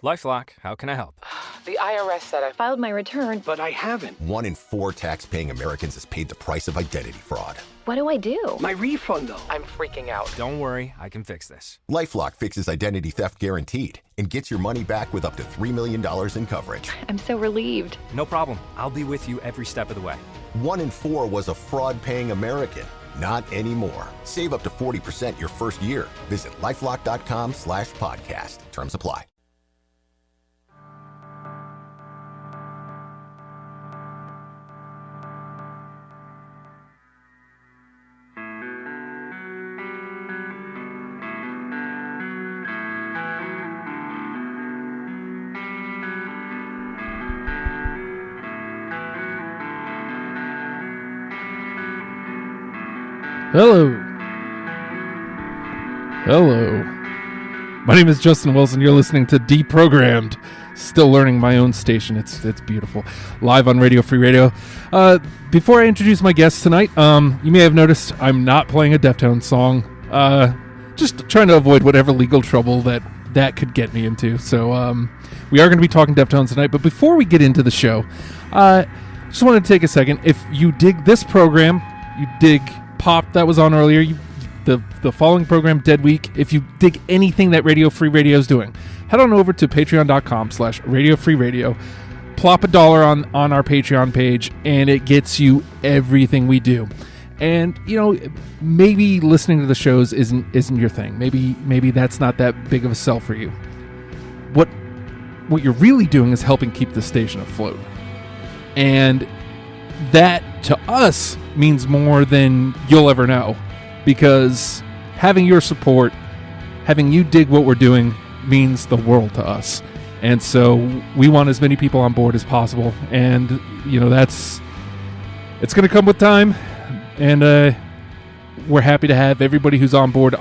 LifeLock, how can I help? The IRS said I filed my return, but I haven't. 1 in 4 tax-paying Americans has paid the price of identity fraud. What do I do? My refund, though. I'm freaking out. Don't worry, I can fix this. LifeLock fixes identity theft guaranteed and gets your money back with up to $3 million in coverage. I'm so relieved. No problem. I'll be with you every step of the way. 1 in 4 was a fraud-paying American. Not anymore. Save up to 40% your first year. Visit LifeLock.com/podcast. Terms apply. Hello. My name is Justin Wilson. You're listening to Deprogrammed. Still learning my own station. It's beautiful. Live on Radio Free Radio. Before I introduce my guests tonight, you may have noticed I'm not playing a Deftones song. Just trying to avoid whatever legal trouble that could get me into. So we are going to be talking Deftones tonight. But before we get into the show, just want to take a second. If you dig this program, you dig Pop that was on earlier, the following program, Dead Week, if you dig anything that Radio Free Radio is doing, head on over to patreon.com/Radio Free Radio, plop $1 on our Patreon page, and it gets you everything we do. And, you know, maybe listening to the shows isn't your thing. Maybe that's not that big of a sell for you. What you're really doing is helping keep the station afloat. And that, to us, means more than you'll ever know, because having your support, having you dig what we're doing, means the world to us. And so we want as many people on board as possible, and you know it's going to come with time, and we're happy to have everybody who's on board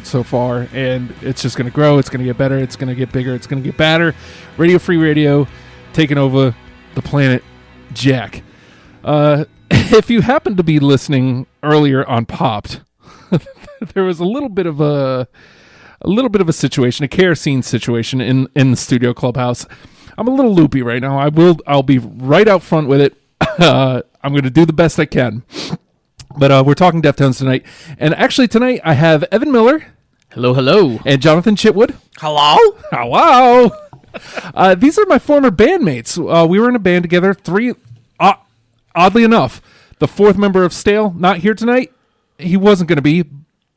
so far, and it's just going to grow, it's going to get better, it's going to get bigger, it's going to get badder. Radio Free Radio taking over the planet Jack. If you happen to be listening earlier on Popped, there was a little bit of a situation, a kerosene situation in the studio clubhouse. I'm a little loopy right now. I'll be right out front with it. I'm going to do the best I can. But we're talking Deftones tonight. And actually tonight I have Evan Miller. Hello. And Jonathan Chitwood. Hello. These are my former bandmates. We were in a band together. Oddly enough, the fourth member of Stale, not here tonight. He wasn't going to be,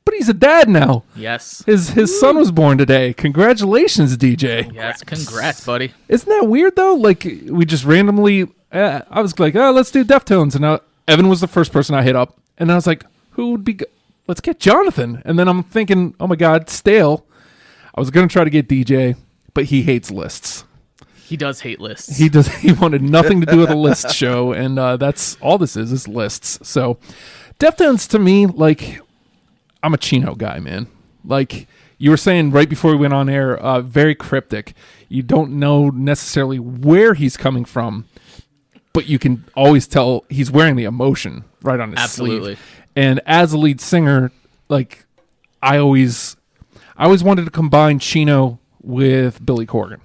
but he's a dad now. Yes. His son was born today. Congratulations, DJ. Yes, congrats, buddy. Isn't that weird, though? Like, we just randomly, I was like, let's do Deftones. And Evan was the first person I hit up. And I was like, who would be good? Let's get Jonathan. And then I'm thinking, oh my God, Stale. I was going to try to get DJ, but he hates lists. He does hate lists. He wanted nothing to do with a list show, and that's all this is lists. So, Deftones to me, like, I'm a Chino guy, man. Like you were saying right before we went on air, very cryptic. You don't know necessarily where he's coming from, but you can always tell he's wearing the emotion right on his sleeve. And as a lead singer, like I always wanted to combine Chino with Billy Corgan.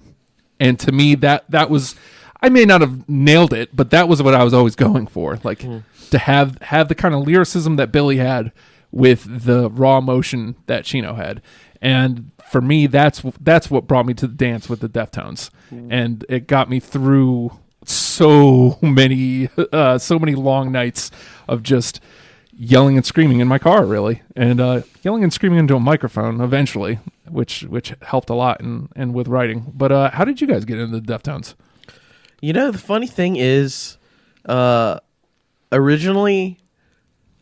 And to me, that was, I may not have nailed it, but that was what I was always going for. Like to have the kind of lyricism that Billy had with the raw emotion that Chino had. And for me, that's what brought me to the dance with the Deftones. And it got me through so many long nights of just yelling and screaming in my car, really, and yelling and screaming into a microphone eventually, which helped a lot and with writing. But how did you guys get into the Deftones? You know, the funny thing is, originally,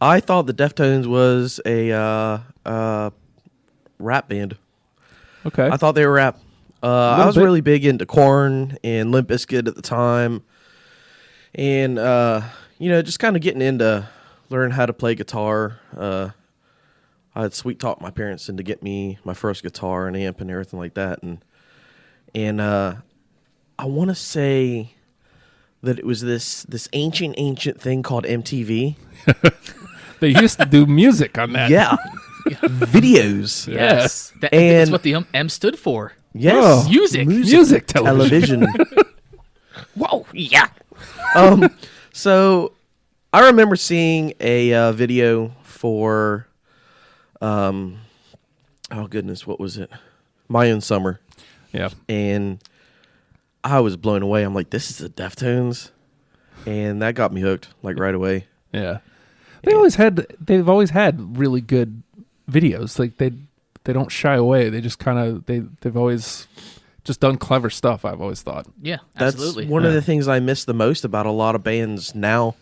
I thought the Deftones was a rap band. Okay, I thought they were rap. I was really big into Korn and Limp Bizkit at the time, and just kind of getting into learning how to play guitar. I had sweet talked my parents into get me my first guitar and amp and everything like that, and I want to say that it was this ancient thing called MTV. They used to do music on that. Yeah. Videos. Yes. That's And what the M stood for. Yes. Music. television. Whoa, yeah. So I remember seeing a video for, oh goodness, what was it? My Own Summer. Yeah. And I was blown away. I'm like, this is the Deftones. And that got me hooked, like, right away. Yeah. They've always had really good videos. Like they don't shy away. They just kind of they've always just done clever stuff, I've always thought. Yeah, That's absolutely. one of the things I miss the most about a lot of bands now.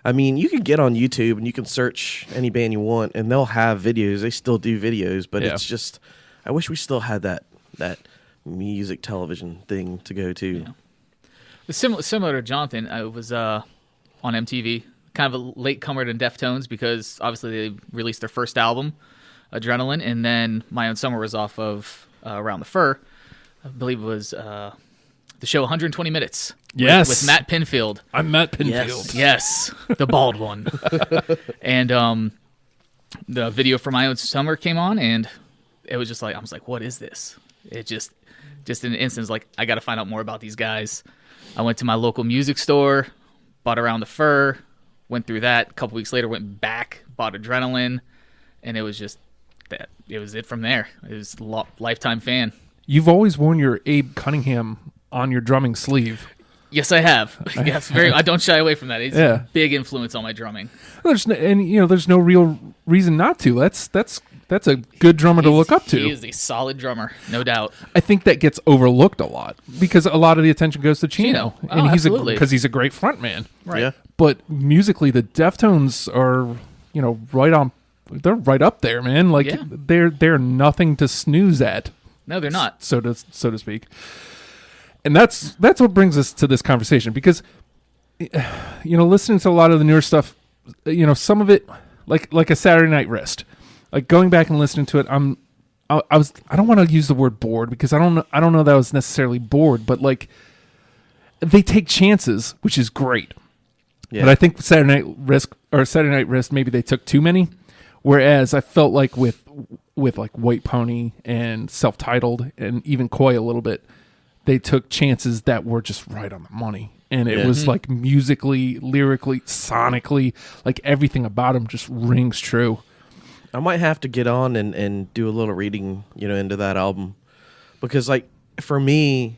I mean, you can get on YouTube and you can search any band you want and they'll have videos. They still do videos, but Yeah. it's just I wish we still had that music television thing to go to. Yeah. Similar to Jonathan, I was on MTV, kind of a late comer to Deftones because obviously they released their first album, Adrenaline, and then My Own Summer was off of Around the Fur. I believe it was the show 120 Minutes. Yes. With Matt Pinfield. I'm Matt Pinfield. Yes, the bald one. And the video for My Own Summer came on, and it was just like, I was like, what is this? It just in an instant, like, I got to find out more about these guys. I went to my local music store, bought Around the Fur, went through that. A couple weeks later, went back, bought Adrenaline, and it was just that. It was it from there. It was lifetime fan. You've always worn your Abe Cunningham on your drumming sleeve. Yes, I have. Yes, I don't shy away from that. It's a big influence on my drumming. There's no real reason not to. That's a good drummer to look up to. He is a solid drummer, no doubt. I think that gets overlooked a lot because a lot of the attention goes to Chino, Oh, and absolutely. because he's a great frontman. Right. Yeah. But musically, the Deftones are right on. They're right up there, man. Like Yeah. they're nothing to snooze at. No, they're not. So to speak. And that's what brings us to this conversation because listening to a lot of the newer stuff, some of it like a Saturday Night Wrist, like going back and listening to it, I don't want to use the word bored because I don't know that I was necessarily bored, but like they take chances, which is great. Yeah. But I think Saturday Night Wrist, maybe they took too many. Whereas I felt like with like White Pony and Self-Titled and even Koi a little bit, they took chances that were just right on the money. And it was like musically, lyrically, sonically, like everything about them just rings true. I might have to get on and do a little reading, into that album. Because, like, for me,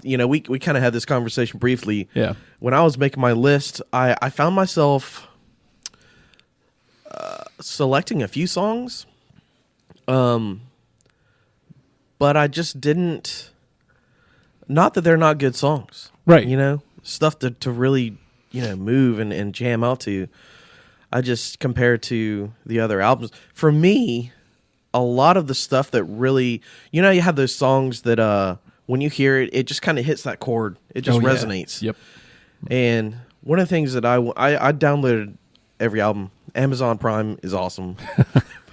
we kind of had this conversation briefly. Yeah. When I was making my list, I found myself selecting a few songs. But I just didn't... Not that they're not good songs. Right. Stuff to really, move and jam out to. I just compared to the other albums. For me, a lot of the stuff that really, you have those songs that when you hear it, it just kind of hits that chord. It just resonates. Yep. And one of the things that I downloaded every album. Amazon Prime is awesome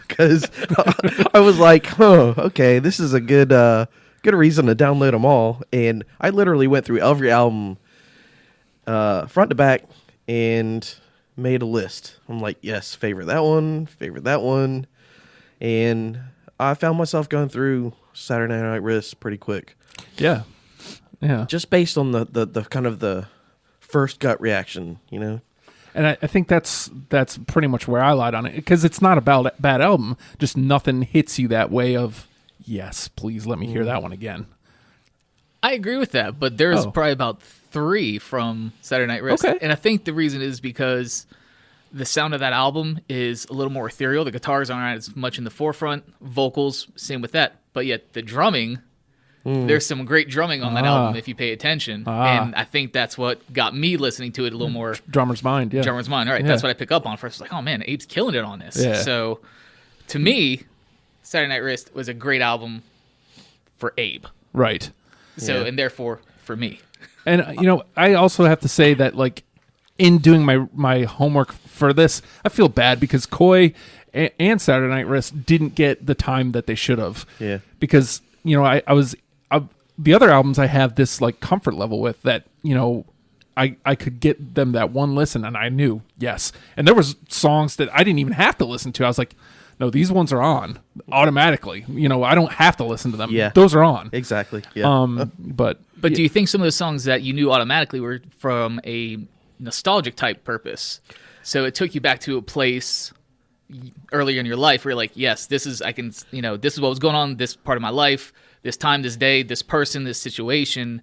because I was like, oh, okay, this is a good reason to download them all. And I literally went through every album front to back and made a list. I'm like, yes, favorite that one. And I found myself going through Saturday Night Wrist pretty quick. Yeah. Yeah. Just based on the kind of the first gut reaction, And I think that's pretty much where I lied on it because it's not about a bad album. Just nothing hits you that way of, yes, please let me hear that one again. I agree with that, but there's probably about 3 from Saturday Night Wrist. Okay. And I think the reason is because the sound of that album is a little more ethereal. The guitars aren't as much in the forefront. Vocals, same with that. But yet the drumming, there's some great drumming on that album if you pay attention. And I think that's what got me listening to it a little more. Drummer's Mind, yeah. Drummer's Mind, all right. Yeah. That's what I pick up on first. Like, oh man, Abe's killing it on this. Yeah. So to me, Saturday Night Wrist was a great album for Abe. Right. So, and therefore for me. And, I also have to say that, like, in doing my homework for this, I feel bad because Koi and Saturday Night Wrist didn't get the time that they should have. Yeah. Because, the other albums I have this, like, comfort level with that, I could get them that one listen and I knew, yes. And there was songs that I didn't even have to listen to. I was like, No, these ones are on automatically. I don't have to listen to them. Yeah. Those are on. Exactly. Yeah. But But do you think some of those songs that you knew automatically were from a nostalgic type purpose? So it took you back to a place earlier in your life where you're like, yes, this is this is what was going on, this part of my life, this time, this day, this person, this situation,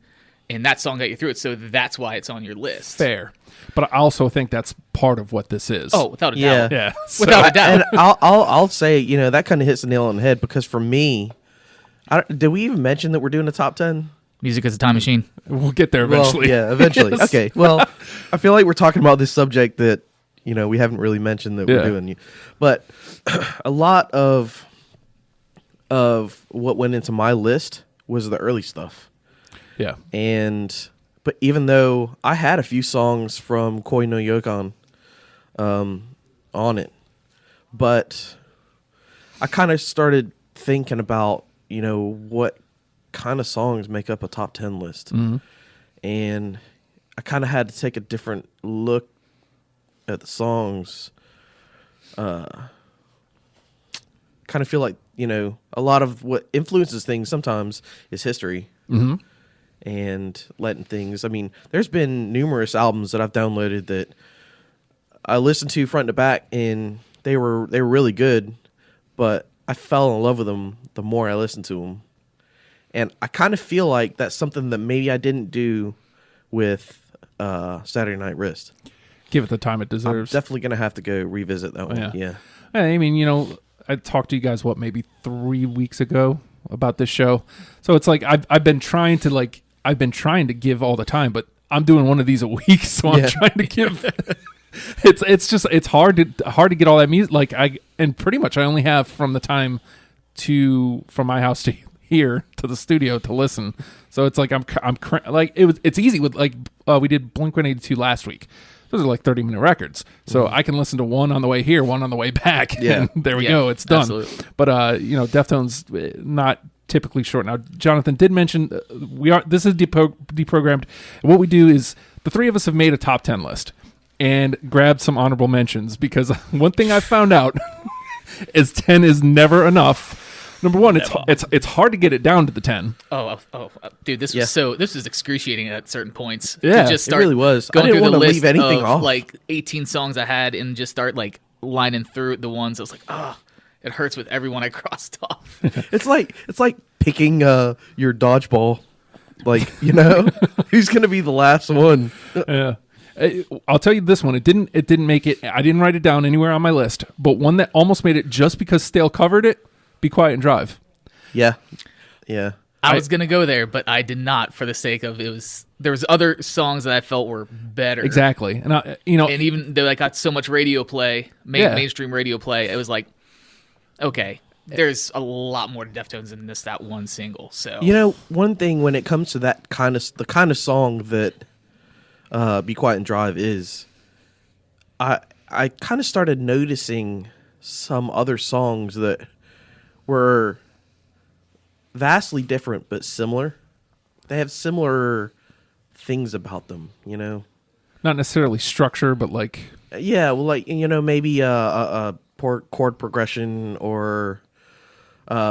and that song got you through it. So that's why it's on your list. fair. But I also think that's part of what this is. Oh, without a Yeah. doubt. yeah. Without a doubt. And I'll say, that kind of hits the nail on the head because for me, did we even mention that we're doing a top 10? Music is a time machine. We'll get there eventually. Well, yeah, eventually. Yes. Okay. Well, I feel like we're talking about this subject that we haven't really mentioned that we're doing. But a lot of what went into my list was the early stuff. Yeah. But even though I had a few songs from Koi no Yokon on it, but I kind of started thinking about, what kind of songs make up a top 10 list. Mm-hmm. And I kind of had to take a different look at the songs. Kind of feel like, a lot of what influences things sometimes is history. Mm-hmm. And letting things. I mean, there's been numerous albums that I've downloaded that I listened to front to back, and they were really good, but I fell in love with them the more I listened to them. And I kind of feel like that's something that maybe I didn't do with Saturday Night Wrist. Give it the time it I'm deserves. definitely gonna have to go revisit that one. Yeah. I mean, I talked to you guys maybe 3 weeks ago about this show. So it's like I've been trying to give all the time, but I'm doing one of these a week, so I'm trying to give. It's hard to get all that music. And pretty much I only have from the time from my house to here to the studio to listen. So it's like it's easy with we did Blink-182 last week. Those are 30-minute records, so I can listen to one on the way here, one on the way back. Yeah. And there we go, it's done. Absolutely. But Deftones not typically short. Now, Jonathan did mention this is deprogrammed. And what we do is the three of us have made a top 10 list and grabbed some honorable mentions because one thing I found out is 10 is never enough. Number one, it's hard to get it down to the 10. Dude, this was excruciating at certain points. Yeah, to just it start really was. Going I didn't through the wanna list leave anything of off. 18 songs I had and just start lining through the ones. I was like, it hurts with everyone I crossed off. It's like picking your dodgeball. Who's gonna be the last one? Yeah. I'll tell you this one. It didn't make it. I didn't write it down anywhere on my list, but one that almost made it just because Stale covered it. Be Quiet and Drive. Yeah. Yeah. I was gonna go there, but I did not for the sake of there was other songs that I felt were better. Exactly. And and even though I got so much radio play, mainstream radio play, it was like, okay, there's a lot more to Deftones than that one single. So one thing when it comes to the kind of song that Be Quiet and Drive is, I kind of started noticing some other songs that were vastly different but similar. They have similar things about them, not necessarily structure, but maybe a chord progression or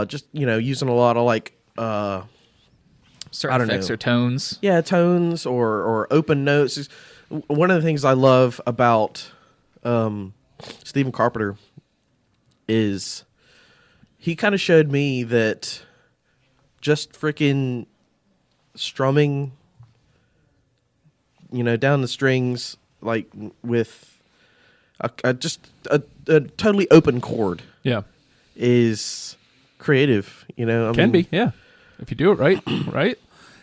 just using a lot of certain effects or tones. Yeah, tones or open notes. One of the things I love about Stephen Carpenter is he kind of showed me that just freaking strumming, down the strings, with a totally open chord. yeah, is creative. can be. Yeah, if you do it right, right,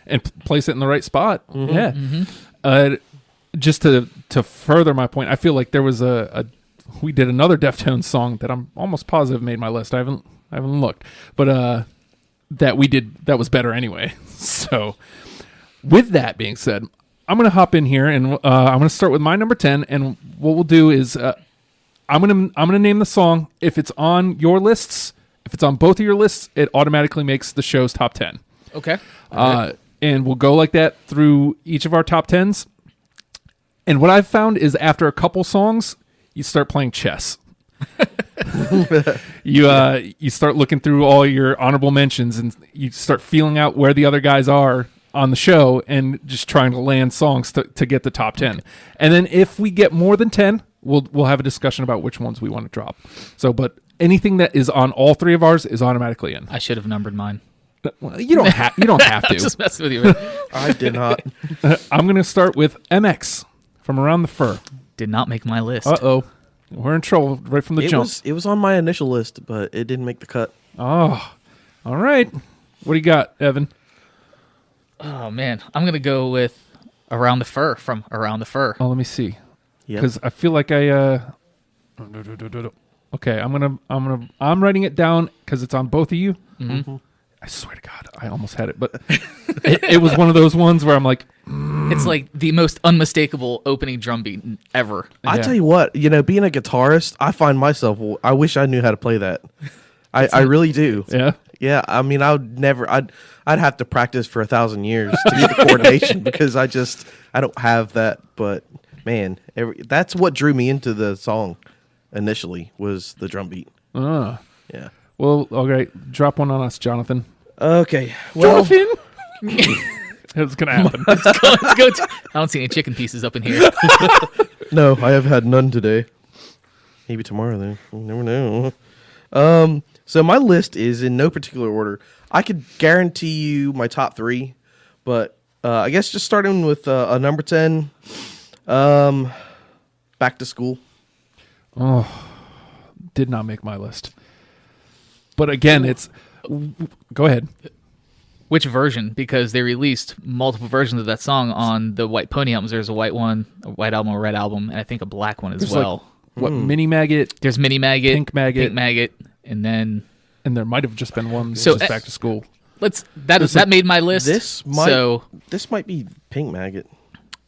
and place it in the right spot. Mm-hmm. Yeah. Mm-hmm. Just to further my point, I feel like there was we did another Deftones song that I'm almost positive made my list. I haven't looked, but that was better anyway. So with that being said, I'm going to hop in here and I'm going to start with my number 10. And what we'll do is I'm going to name the song. If it's on your lists, if it's on both of your lists, it automatically makes the show's top 10. Okay. And we'll go like that through each of our top 10s. And what I've found is after a couple songs, you start playing chess. You start looking through all your honorable mentions and you start feeling out where the other guys are on the show and just trying to land songs to get the top 10. And then if we get more than 10, we'll have a discussion about which ones we want to drop. So, but anything that is on all three of ours is automatically in. I should have numbered mine. Well, you don't have to. Just messing with you. I did not. I'm going to start with MX from Around the Fur. Did not make my list. Uh-oh. We're in trouble right from the jump. It was on my initial list, but it didn't make the cut. Oh, all right. What do you got, Evan? Oh man, I'm gonna go with Around the Fur from Around the Fur. Oh, let me see. Yep. Because I feel like I. Okay, I'm writing it down because it's on both of you. Mm-hmm. I swear to God, I almost had it, but it was one of those ones where I'm like, It's like the most unmistakable opening drum beat ever. I Yeah. tell you what, being a guitarist, I find myself, I wish I knew how to play that. I really do. yeah. Yeah, I mean, I'd have to practice for 1,000 years to get the coordination because I don't have that. But man, that's what drew me into the song initially was the drum beat. Ah. Yeah. Well, okay, drop one on us, Jonathan. Okay. Well, Jonathan. It's gonna happen. Let's go. I don't see any chicken pieces up in here. no, I have had none today. Maybe tomorrow though. You never know. So my list is in no particular order. I could guarantee you my top 3, but I guess just starting with a number 10, Back to School. Oh, did not make my list. But again, it's. Go ahead. Which version? Because they released multiple versions of that song on the White Pony albums. There's a white one, a white album, a red album, and I think a black one as There's well. What, Mini Maggot? There's Mini Maggot, Pink Maggot, and then and there might have just been one So, just Back to School. that made my list. This might be Pink Maggot.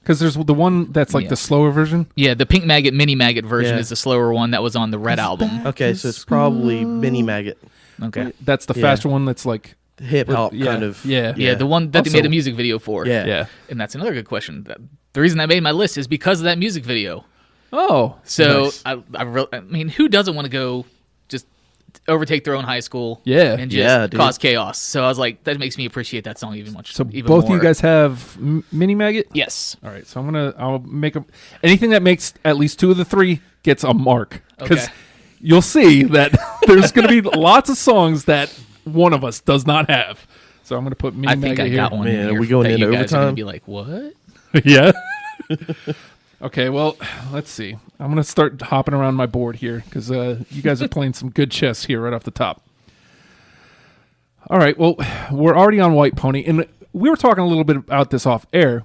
Because there's the one that's like Yeah. the slower version. Yeah, the Pink Maggot, Mini Maggot version Yeah. is the slower one that was on the red album. Okay, so it's probably Mini Maggot. Okay. That's the Yeah. faster one. That's like Hip hop yeah, kind of. yeah. Yeah, the one that they Also- made a music video for. Yeah. yeah. And that's another good question. The reason I made my list is because of that music video. Oh, So nice. I mean, who doesn't want to go just overtake their own high school? Yeah. and Yeah, just dude. cause chaos. So I was like, that makes me appreciate that song even much. So even both more. you guys have Mini Maggot. Yes. All right. So I'll make anything that makes at least 2 of the 3 gets a mark because Okay. you'll see that there's going to be lots of songs that one of us does not have. So I'm going to put Mini I Maggot think I here. got one. Man, here are we going that into you guys are gonna overtime? be like, what? Yeah. Okay, well, let's see. I'm going to start hopping around my board here because you guys are playing some good chess here right off the top. All right, well, we're already on White Pony, and we were talking a little bit about this off air.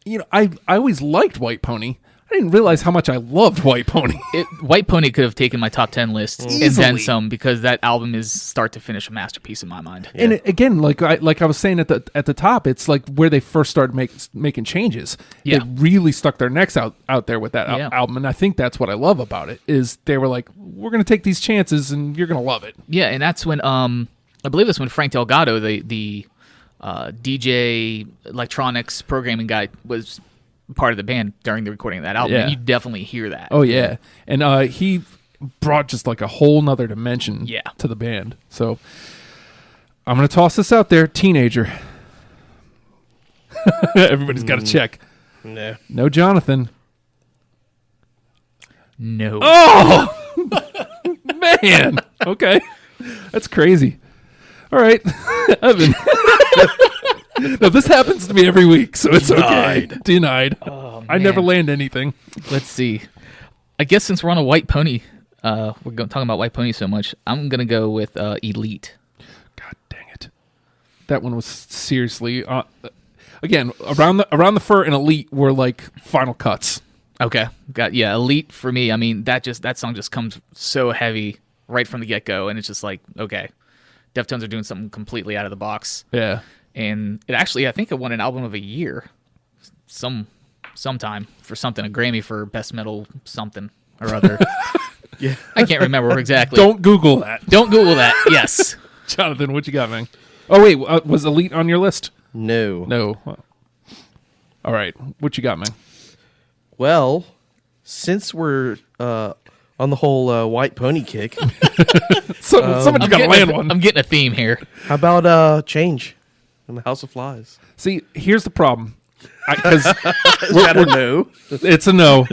You know, I always liked White Pony. I didn't realize how much I loved White Pony. White Pony could have taken my top 10 list and Easily. then some because that album is start to finish a masterpiece in my mind. And again, like I was saying at the top, it's like where they first started making changes. Yeah. They really stuck their necks out there with that Yeah. album, and I think that's what I love about it is they were like, we're going to take these chances, and you're going to love it. Yeah, and that's when I believe that's when Frank Delgado, the DJ electronics programming guy, was part of the band during the recording of that album. Yeah. And you definitely hear that. Oh yeah, and he brought just like a whole nother dimension Yeah. to the band. So I'm going to toss this out there, Teenager. Everybody's got to check. No Jonathan. No. Oh, man. Okay. That's crazy. All right. Evan. No, this happens to me every week, so it's okay. Denied. Oh, I never man. land anything. Let's see. I guess since we're on a White Pony, we're talking about White Pony so much, I'm going to go with Elite. God dang it. That one was seriously again, around the Fur and Elite were like final cuts. Okay. Elite for me. I mean, that song just comes so heavy right from the get-go, and it's just like, okay, Deftones are doing something completely out of the box. Yeah. And it actually, I think it won an album of a year sometime for something, a Grammy for best metal something or other. Yeah. I can't remember exactly. Don't Google that. Don't Google that. Yes. Jonathan, what you got, man? Oh wait, was Elite on your list? No. No. Well, all right. What you got, man? Well, since we're on the whole white pony kick. Someone's got to land one. I'm getting a theme here. How about Change in the House of Flies? See, here's the problem. Because no. it's a no.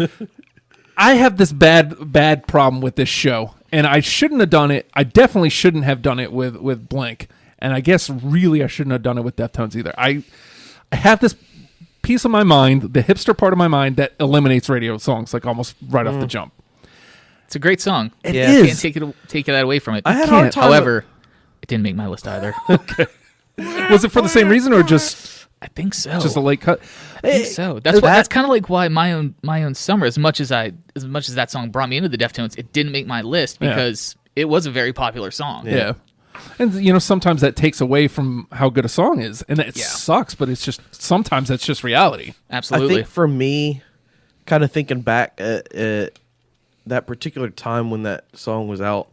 I have this bad problem with this show, and I shouldn't have done it. I definitely shouldn't have done it with Blink, and I guess really I shouldn't have done it with Deftones either. I have this piece of my mind, the hipster part of my mind, that eliminates radio songs like almost right off the jump. It's a great song. It You is. can't take that away from it. I had a can't. hard time. However, it didn't make my list either. Was it for the same reason or just I think so. a late cut? I think so. That's kind of like why my own summer. As much as that song brought me into the Deftones, it didn't make my list Yeah. because it was a very popular song. Yeah. And sometimes that takes away from how good a song is, and it sucks. But it's just sometimes that's just reality. Absolutely. I think for me, kind of thinking back at that particular time when that song was out,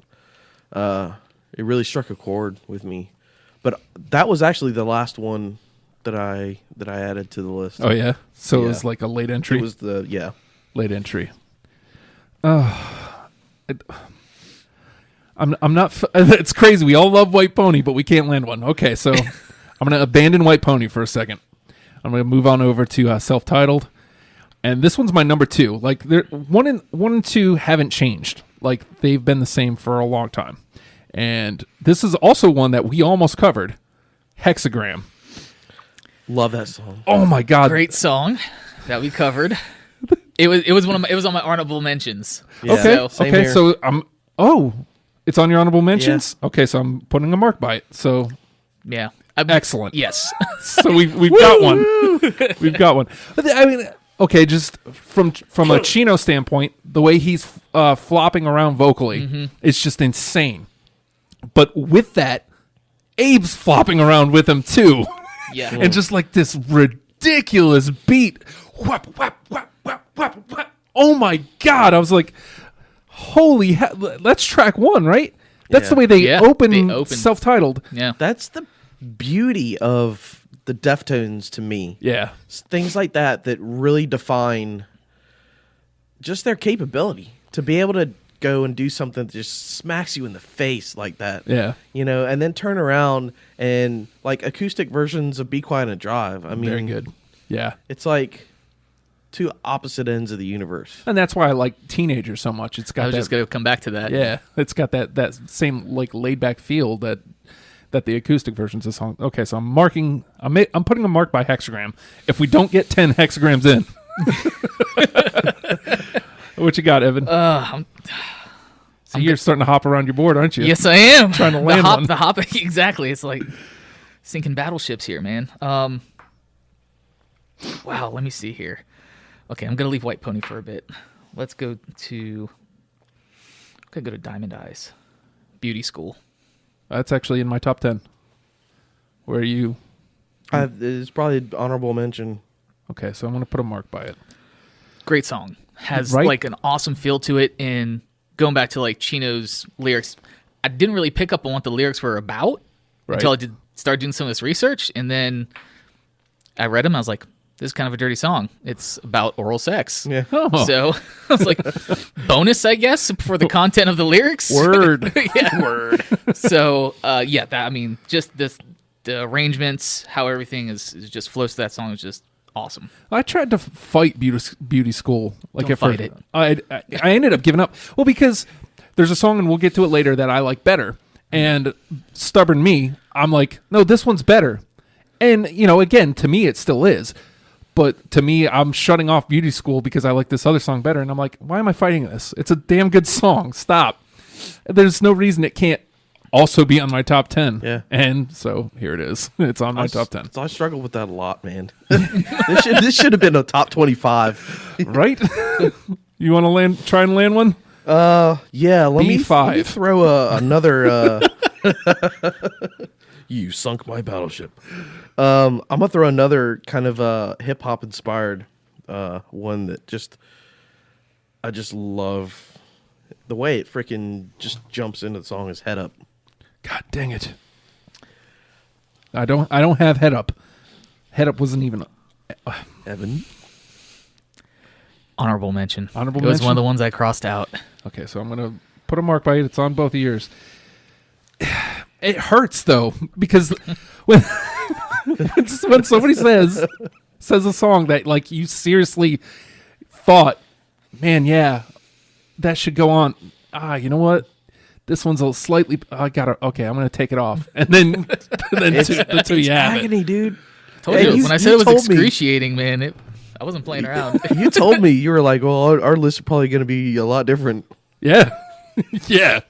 it really struck a chord with me. But that was actually the last one that I added to the list. Oh yeah, so it Yeah. was like a late entry. It was Late entry. I'm not. It's crazy. We all love White Pony, but we can't land one. Okay, so I'm going to abandon White Pony for a second. I'm going to move on over to self-titled, and this one's my number 2. Like one and two haven't changed. Like they've been the same for a long time, and this is also one that we almost covered. Hexagram. Love that song. Oh my God! Great song that we covered. It was on my honorable mentions. Yeah. Okay. So, Same Okay. here. So it's on your honorable mentions. Okay. So I'm putting a mark by it. So yeah. excellent. Yes. So we've got one. We've got one. But I mean, okay, just from a Chino standpoint, the way he's flopping around vocally is just insane. But with that, Abe's flopping around with him too. Yeah. And just like this ridiculous beat. Whap, whap, whap, whap, whap, whap. Oh my God. I was like, holy hell. That's track 1, right? That's the way they open self-titled. Yeah. That's the beauty of the Deftones to me. Yeah. Things like that really define just their capability to be able to go and do something that just smacks you in the face like that. Yeah. And then turn around and like acoustic versions of Be Quiet and Drive. I mean, Very good. Yeah. It's like two opposite ends of the universe. And that's why I like Teenagers so much. It's got I was just going to come back to that. Yeah, it's got that same like laid back feel that the acoustic versions of the song. Okay, so I'm putting a mark by Hexagram. If we don't get 10 hexagrams in, what you got, Evan? So you're starting to hop around your board, aren't you? Yes, I am. Trying to land one. The hop, exactly. It's like sinking battleships here, man. Wow, let me see here. Okay, I'm going to leave White Pony for a bit. Let's go to Diamond Eyes. Beauty School. That's actually in my top 10. Where are you? It's probably an honorable mention. Okay, so I'm going to put a mark by it. Great song. Has Right? like an awesome feel to it. And going back to like Chino's lyrics, I didn't really pick up on what the lyrics were about until I started doing some of this research. And then I read them. I was like, this is kind of a dirty song. It's about oral sex. Yeah. Oh. So I was like, bonus, I guess, for the content of the lyrics. Word. Yeah. Word. So, just the arrangements, how everything is just flows to that song is just awesome. I tried to fight beauty school. Like Don't at first. fight it. I ended up giving up. Well, because there's a song, and we'll get to it later, that I like better. And stubborn me, I'm like, no, this one's better. And, again, to me, it still is. But to me, I'm shutting off Beauty School because I like this other song better. And I'm like, why am I fighting this? It's a damn good song. Stop. There's no reason it can't also be on my top 10. Yeah. And so here it is. It's on my top 10. So I struggled with that a lot, man. This should have been a top 25. Right? You want to try and land one? Yeah, let me B5. throw another You sunk my battleship. I'm gonna throw another kind of hip hop inspired one that I just love the way it freaking just jumps into the song is Head Up. God dang it. I don't have Head Up. Head Up wasn't even Evan. Honorable mention. Honorable It was one mention? of the ones I crossed out. Okay, so I'm gonna put a mark by it. It's on both ears. It hurts though because when when somebody says a song that like you seriously thought, man, yeah, that should go on. You know what? This one's a slightly. I gotta. Okay, I'm gonna take it off, and then the two you have it. Agony, dude. Told Hey, you, when I said you it was told me. excruciating, man, I wasn't playing around. You told me, you were like, well, our list is probably going to be a lot different. Yeah, yeah.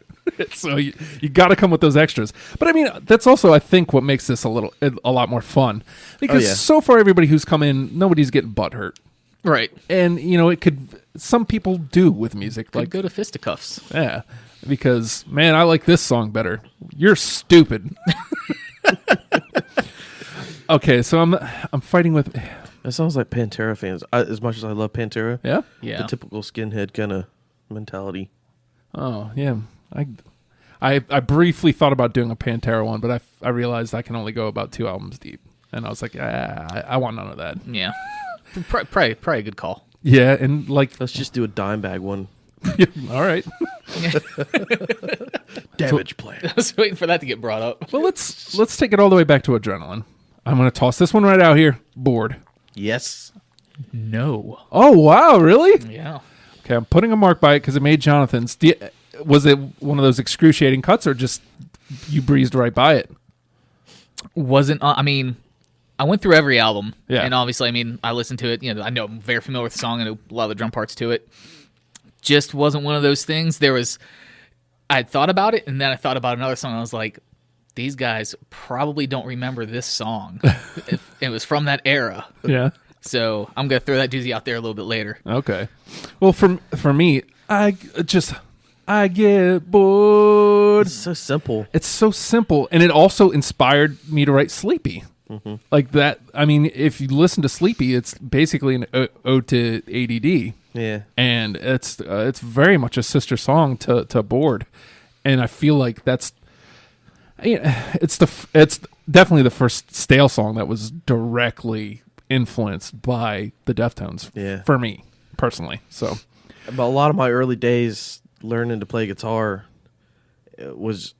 So you got to come with those extras. But I mean, that's also I think what makes this a lot more fun because yeah. so far everybody who's come in, nobody's getting butthurt. Right. And you know, it could. Some people do with music, Like like go to fisticuffs. yeah, because man, I like this song better. You're stupid. Okay, so I'm fighting with. That sounds like Pantera fans. As much as I love Pantera, Yeah. Yeah. the typical skinhead kind of mentality. Oh yeah. I briefly thought about doing a Pantera one, but I realized I can only go about 2 albums deep, and I was like, I want none of that. Yeah. Probably a good call. Yeah, and like, Let's just do a dime bag one. all right. Damage plan. I was waiting for that to get brought up. Well, let's take it all the way back to Adrenaline. I'm gonna toss this one right out here. Bored. Yes. No. Oh wow, really? Yeah. Okay, I'm putting a mark by it because it made Jonathan's. Was it one of those excruciating cuts, or just you breezed right by it? Wasn't. I mean, I went through every album. Yeah. And obviously, I mean, I listened to it. You know, I know I'm very familiar with the song and a lot of the drum parts to it. Just wasn't one of those things. I thought about it, and then I thought about another song. And I was like, these guys probably don't remember this song. It was from that era. Yeah. So I'm going to throw that doozy out there a little bit later. Okay. Well, for me, I get bored. It's so simple. It's so simple, and it also inspired me to write Sleepy. Mm-hmm. Like that. I mean, if you listen to Sleepy, it's basically an ode to ADD. Yeah. And it's very much a sister song to Bored, and I feel like that's. It's definitely the first Stale song that was directly influenced by the Deftones. Yeah. For me personally. So. But a lot of my early days learning to play guitar was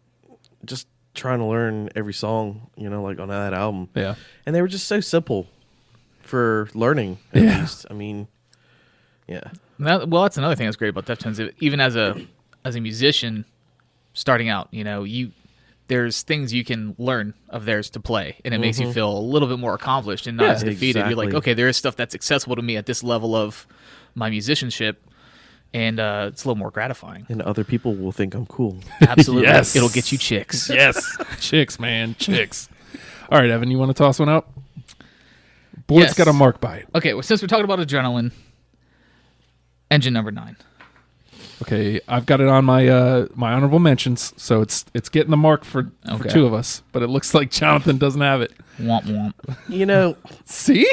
just trying to learn every song, like on that album. Yeah. And they were just so simple for learning, at least. I mean, yeah. That's another thing that's great about Deftones. Even as a musician starting out, there's things you can learn of theirs to play, and it makes you feel a little bit more accomplished and not as defeated. You're like, exactly. okay, there is stuff that's accessible to me at this level of my musicianship, and it's a little more gratifying. And other people will think I'm cool. Absolutely. Yes. It'll get you chicks. Yes. Chicks, man. Chicks. All right, Evan, you want to toss one out? Boyd's Yes. got a mark by it. Okay, well, since we're talking about Adrenaline, Engine number 9. Okay, I've got it on my my honorable mentions, so it's getting the mark for Okay. 2 of us, but it looks like Jonathan doesn't have it. Womp womp. See?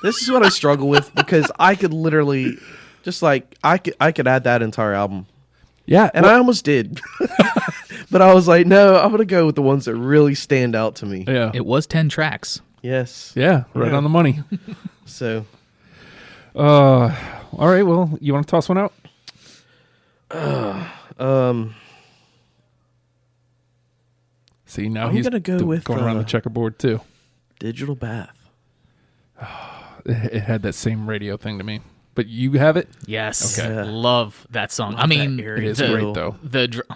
This is what I struggle with because I could literally just like I could add that entire album. Yeah, And I almost did. But I was like, no, I'm going to go with the ones that really stand out to me. yeah, It was 10 tracks. Yes. yeah, right Yeah. on the money. So, All right, well, you want to toss one out? See, now I'm he's gonna go with, going around the checkerboard too. Digital Bath. It had that same radio thing to me, but you have it. Yes. Okay. Yeah. Love that song. I mean, that It is the- great though.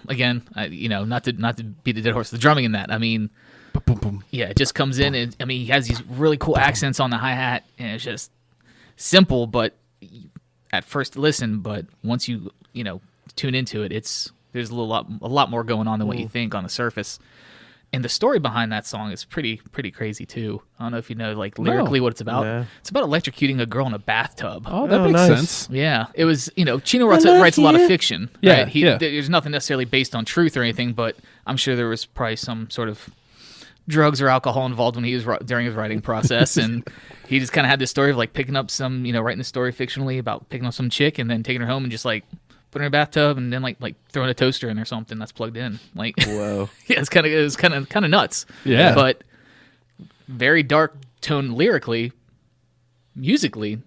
again, not to beat the dead horse, the drumming in that. I mean, Boom, boom. yeah, it just comes in, and I mean, he has these really cool accents on the hi hat, and it's just simple, but at first listen, but once you tune into it, there's a lot more going on than what you think on the surface. And the story behind that song is pretty crazy too. I don't know if you know lyrically what it's about. Yeah. It's about electrocuting a girl in a bathtub. Oh, that Oh, makes nice. sense. Yeah, it was, Chino writes a lot of fiction. Yeah, right? yeah. There's nothing necessarily based on truth or anything, but I'm sure there was probably some sort of drugs or alcohol involved when he was during his writing process, and he just kind of had this story of like picking up some, writing the story fictionally about picking up some chick and then taking her home and just like putting her in a bathtub and then like throwing a toaster in or something that's plugged in. Like, Whoa. yeah, it was kind of nuts. Yeah. But very dark tone lyrically, musically,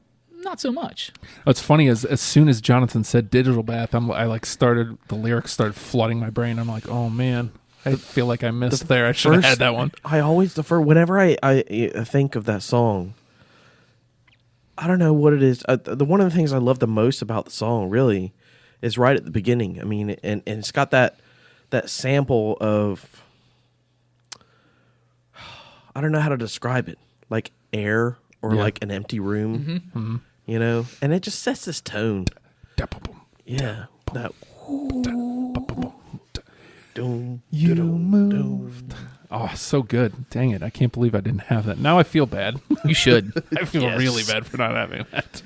not so much. What's funny is as soon as Jonathan said Digital Bath, the lyrics started flooding my brain. I'm like, oh man, I feel like I missed there. I should have had that one. I always defer whenever I think of that song. I don't know what it is. One of the things I love the most about the song really is right at the beginning. I mean, and it's got that sample of, I don't know how to describe it, like air or like an empty room, you know, and it just sets this tone. Yeah, that. You moved. Oh, so good. Dang it. I can't believe I didn't have that. Now I feel bad. You should. I feel really bad for not having that.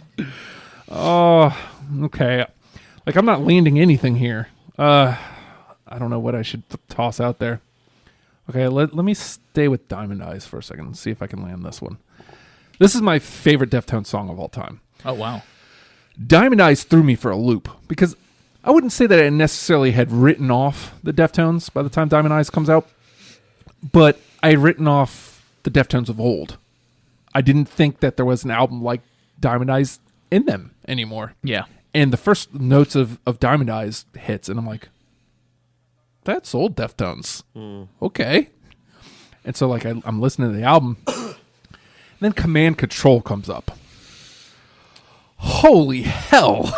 Oh, okay. Like, I'm not landing anything here. I don't know what I should toss out there. Okay, let me stay with Diamond Eyes for a second and see if I can land this one. This is my favorite Deftones song of all time. Oh, wow. Diamond Eyes threw me for a loop because I wouldn't say that I necessarily had written off the Deftones by the time Diamond Eyes comes out, but I had written off the Deftones of old. I didn't think that there was an album like Diamond Eyes in them anymore. Yeah. And the first notes of Diamond Eyes hits, and I'm like, that's old Deftones. Okay. And so, like, I'm listening to the album, and then Command Control comes up. Holy hell.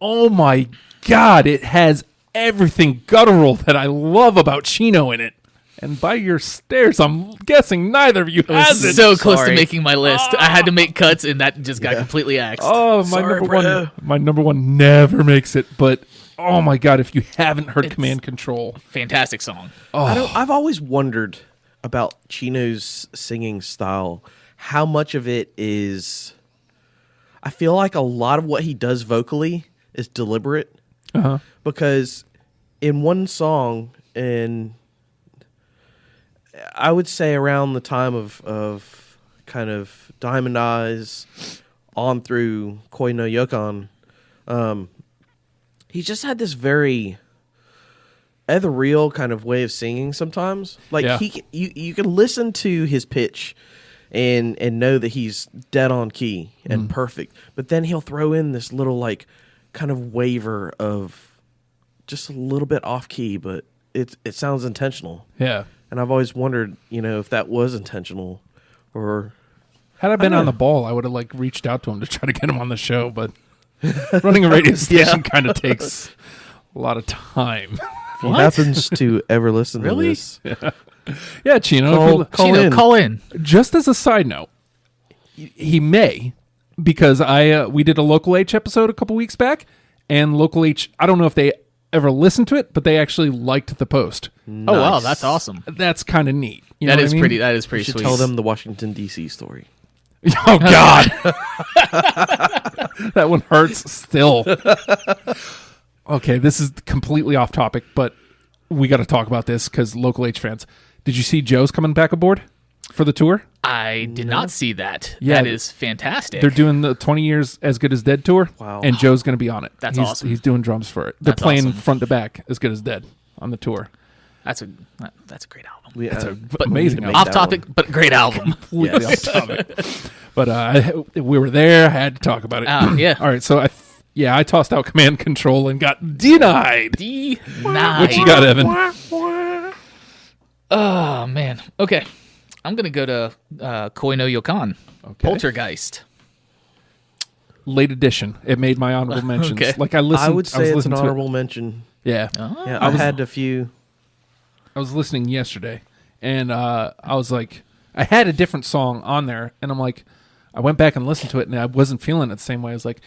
Oh my God, it has everything guttural that I love about Chino in it. And by your stares, I'm guessing neither of you I was has it. so close to making my list. I had to make cuts, and that just got completely axed. Oh, my number one never makes it. But oh my God, if you haven't heard Command Control, Fantastic song. I've always wondered about Chino's singing style. How much of it is? I feel like a lot of what he does vocally is deliberate, because in one song, and I would say around the time of kind of Diamond Eyes on through Koi no Yokon, he just had this very ethereal kind of way of singing sometimes. Like you can listen to his pitch and know that he's dead on key and perfect. But then he'll throw in this little like kind of waver of just a little bit off key, but it sounds intentional. yeah. And I've always wondered, if that was intentional or Had I been on the ball, I would have like reached out to him to try to get him on the show. But running a radio station kind of takes a lot of time. he happens to ever listen to this. Yeah, Chino. Call in. Just as a side note, he may, because we did a Local H episode a couple weeks back, and Local H, I don't know if they ever listened to it, but they actually liked the post. Nice. Oh wow, that's awesome. That's kind of neat. You know That what is I mean? pretty. That is pretty You should sweet. tell them the Washington, D.C. story. Oh God, that one hurts still. Okay, this is completely off topic, but we got to talk about this because Local H fans. Did you see Joe's coming back aboard for the tour? I did not see that. Yeah, that is fantastic. They're doing the 20 Years As Good as Dead tour. Wow. And Joe's going to be on it. That's he's, awesome. He's doing drums for it. They're That's playing awesome. front to back As Good as Dead on the tour. That's a great album. That's But amazing. we need to make Off that topic, one. but great album. Completely off topic. But we were there. I had to talk about it. Yeah. All right. So I tossed out Command Control and got denied. Denied. What you got, Evan? Oh man. Okay, I'm gonna go to Koi no Yokon. Okay. Poltergeist. Late edition. It made my honorable mentions. Okay. Like I listened. I would say was it's an listening to it. honorable mention. Yeah. Yeah, I had a few. I was listening yesterday, and I was like, I had a different song on there, and I'm like, I went back and listened to it, and I wasn't feeling it the same way. I was like,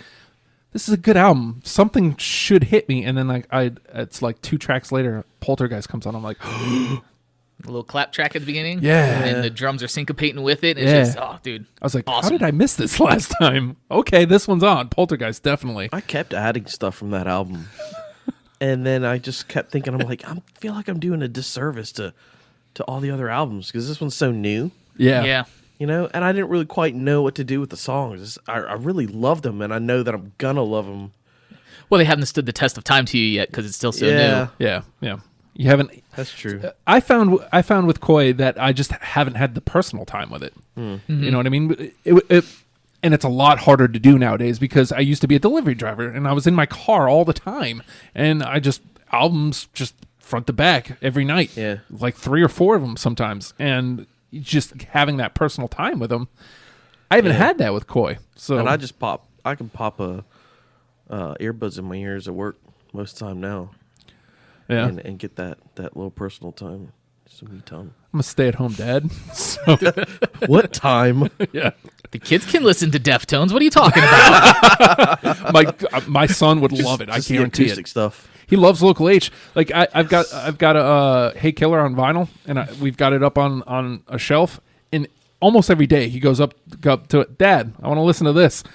this is a good album. Something should hit me, and then like it's like 2 tracks later, Poltergeist comes on. I'm like, A little clap track at the beginning. Yeah. And the drums are syncopating with it. It's Yeah. just, oh, dude. I was like, how Awesome. did I miss this last time? Okay, this one's on. Poltergeist, definitely. I kept adding stuff from that album. And then I just kept thinking, I'm like, I feel like I'm doing a disservice to all the other albums because this one's so new, Yeah. Yeah. and I didn't really quite know what to do with the songs. I really loved them, and I know that I'm gonna love them. Well, they haven't stood the test of time to you yet because it's still so new. Yeah. Yeah. Yeah. You haven't. That's true. I found with Koi that I just haven't had the personal time with it. Mm-hmm. You know what I mean? And it's a lot harder to do nowadays because I used to be a delivery driver and I was in my car all the time, and albums just front to back every night. Yeah. Like 3 or 4 of them sometimes, and just having that personal time with them. I haven't had that with Koi. So And I can pop a earbuds in my ears at work most of the time now. yeah. And get that little personal time, some me time. I'm a stay-at-home dad. So What time? yeah. The kids can listen to Deftones. What are you talking about? My son would love it. I Just the guarantee acoustic it. stuff. He loves Local H. Like I've got a Hey Killer on vinyl, and we've got it up on a shelf. And almost every day he goes up to it. Dad, I want to listen to this. I'm